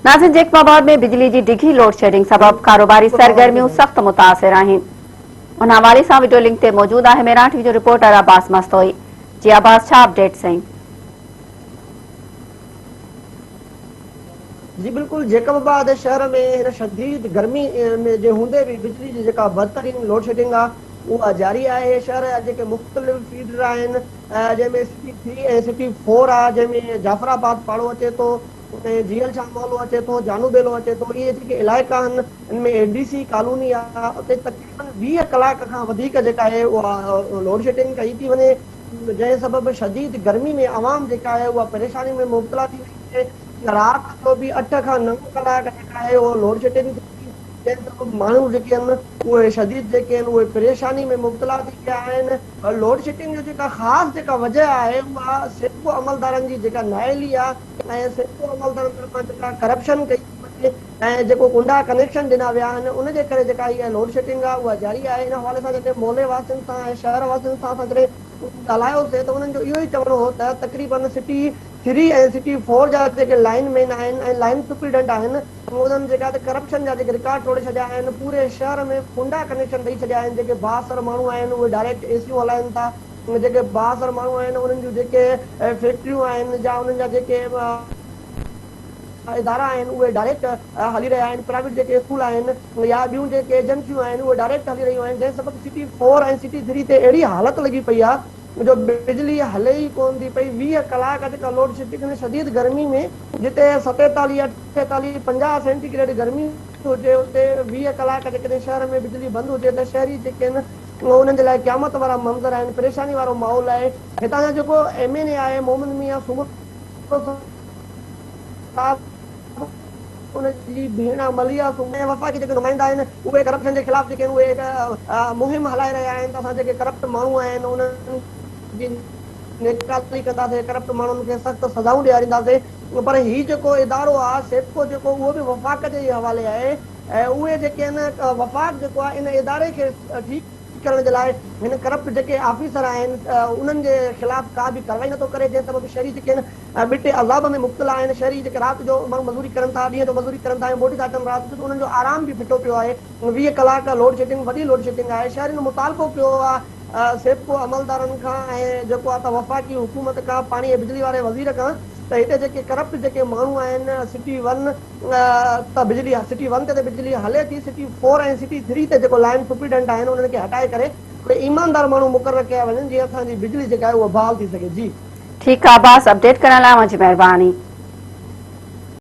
नाज़िन, जैकबाबाद में बिजली की डिघी लोड शेडिंग सबब कारोबारी सरगर्मियों सख्त मुतासिर आहिनि। उन हवाले से वीडियो लिंक ते मौजूद है मेरठ टीवी जो रिपोर्टर अब्बास मस्तोई। जी अब्बास, छा अपडेट सही? जी बिल्कुल, जैकबाबाद शहर में शदीद गर्मी में जे हूंदे भी बिजली जी जेका बदतरीन लोड शेडिंग आहे उहा जारी आहे। शहर जा जेके मुख़्तलिफ़ फीडर आहिनि, जंहिंमें सिटी 3 ऐं सिटी 4 आहे, जंहिंमें जाफराबाद पाड़ो अचे थो, जीएल शाह मोहल्लो अचे थो, जानू बेलो अचे थो। इहे जेके इलाइक़ा आहिनि, इनमें एडीसी कॉलोनी आहे, उते तक़रीबन 20 कलाक खां वधीक जेका आहे उहा लोड शेडिंग कई थी वञे, जंहिं सबबि शदीद गर्मी में आवाम जेका आहे उहा परेशानी में मुब्तला थी वई आहे। रात जो भी 8 खां 9 कलाक जेका आहे उहो लोड शेडिंग थी, जंहिं सबबि माण्हू जेके आहिनि उहे शदीद जेके आहिनि उहे परेशानी में मुब्तला थी विया आहिनि। लोड शेडिंग जो जेका ख़ासि जेका वजह आहे उहा सिर्फ़ु अमलदारनि जी जेका नाइली आहे ऐं सिर्फ़ु अमलदारनि तरफ़ां जेका करप्शन कई थी वञे ऐं जेको कुंडा कनेक्शन ॾिना विया आहिनि उन जे करे जेका इहा लोड शेडिंग आहे उहा जारी आहे। इन हवाले सां जेके मोहल्ले वासियुनि सां ऐं शहर वासियुनि सां असां जॾहिं ॻाल्हायोसीं त उन्हनि जो इहो ई चवणो हो त तक़रीबन सिटी 3 ऐं सिटी 4 जा जेके लाइन मैन आहिनि ऐं लाइन सुप्रीडेंट आहिनि, उन्हनि जेका करप्शन जा जेके रिकॉर्ड तोड़े छॾिया आहिनि, पूरे शहर में कुंडा कनेक्शन ॾेई छॾिया आहिनि। जेके बासर माण्हू आहिनि उहे डायरेक्ट एसियूं हलाइनि था, जेके बासर माण्हू आहिनि उन्हनि जूं जेके फैक्ट्रियूं आहिनि या उन्हनि जा जेके इदारा आहिनि उहे डायरेक्ट हली रहिया आहिनि। प्राइवेट जेके स्कूल आहिनि या ॿियूं जेके एजेंसियूं आहिनि उहे डायरेक्ट हली रहियूं आहिनि, जंहिं सबबि सिटी 4 ऐं सिटी 3 ते अहिड़ी हालत लॻी पई आहे जो बिजली हले ई कोन थी पई। 20 कलाक जेका लोड शेडिंग शदीद गर्मी में, जिते 47, 48, 50 सेंटीग्रेड गर्मी हुजे, उते 20 कलाक जेकॾहिं शहर में बिजली बंदि हुजे त शहरी जेके आहिनि उन्हनि जे लाइ क़यामत वारा मंज़र आहिनि, परेशानी वारो माहौल आहे। हितां जा जेको MNA आहे मोहम्मद मियां सुमरो उनजी भेण मलिया ऐं वफ़ाक़ी जेके नुमाइंदा आहिनि उहे करप्शन जे ख़िलाफ़ जेके उहे मुहिम हलाए रहिया आहिनि त असां जेके करप्ट माण्हू आहिनि उन्हनि जी निकाली कंदासीं, करप्ट माण्हुनि खे सख़्तु सज़ाऊं ॾियारींदासीं। पर हीउ जेको इदारो आहे सेप्को जेको उहो बि वफ़ाक़ जे हवाले आहे ऐं उहे जेके आहिनि वफ़ाक़ जेको आहे इन इदारे खे ठीकु करण जे लाइ हिन करप्ट जेके ऑफिसर आहिनि उन्हनि जे ख़िलाफ़ का बि कार्रवाई नथो करे, जंहिं सबबि शहरी जेके आहिनि बिटे अज़ाब में मुब्तला आहिनि। शहरी जेके राति जो माण्हू मज़दूरी करनि था, ॾींहं जो मज़दूरी करनि था ऐं मोटी था अचनि राति जो, उन्हनि जो आराम बि फिटो पियो आहे। 20 कलाक लोड शेडिंग वॾी लोड शेडिंग आहे। शहरियुनि मुतालबो कयो आहे सेप्को अमलदारनि खां ऐं जेको आहे त वफ़ाक़ी हुकूमत खां, पाणी ऐं बिजली वारे वज़ीर खां, त हिते जेके करप्ट जेके माण्हू आहिनि सिटी 1 त बिजली सिटी 1 ते बिजली हले थी, सिटी 4 ऐं सिटी 3 ते जेको लाइन सुप्रीडेंट आहिनि उन्हनि खे हटाए करे ईमानदार माण्हू मुक़रर कया वञनि जीअं असांजी बिजली जेका आहे उहा बहाल थी सघे। जी ठीक है अब्बास, अपडेट करण लाइ मुंहिंजी महिरबानी।